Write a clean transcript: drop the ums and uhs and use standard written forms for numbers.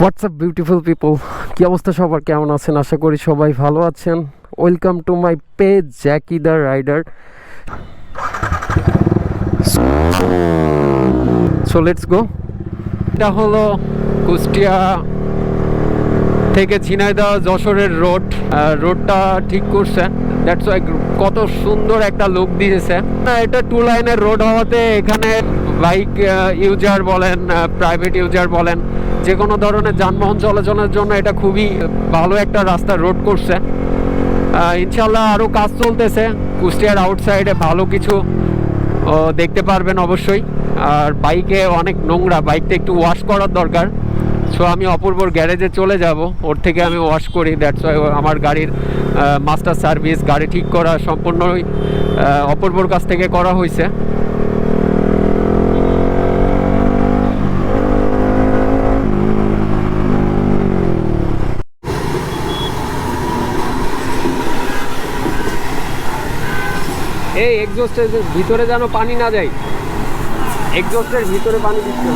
WhatsApp beautiful people, কি অবস্থা সবার, কেমন আছেন? আশা করি সবাই ভালো আছেন। Welcome to my page Jackie the rider. So let's go. এটা হলো কুষ্টিয়া থেকে ঝিনাইদহ যশোরের রোডটা ঠিক করছে। দ্যাটস ওয়াই কত সুন্দর একটা লুক দিয়েছে। এটা 2 লাইনের রোড হওয়াতে এখানে বাইক ইউজার বলেন, প্রাইভেট ইউজার বলেন, যে কোনো ধরনের যানবাহন চলাচলের জন্য এটা খুবই ভালো একটা রাস্তা রোড করছে। ইনশাল্লাহ আরও কাজ চলতেছে। কুষ্টিয়ার আউটসাইডে ভালো কিছু দেখতে পারবেন অবশ্যই। আর বাইকে অনেক নোংরা, বাইকটা একটু ওয়াশ করার দরকার। সো আমি অপূর্বর গ্যারেজে চলে যাব, ওর থেকে আমি ওয়াশ করি। দ্যাটস ওয়াই আমার গাড়ির মাস্টার সার্ভিস, গাড়ি ঠিক করা সম্পূর্ণই অপূর্বর কাছ থেকে করা হয়েছে। এই এক্সস্টের ভিতরে যেন পানি না যায়, এক্সস্টের ভিতরে পানি দিচ্ছে।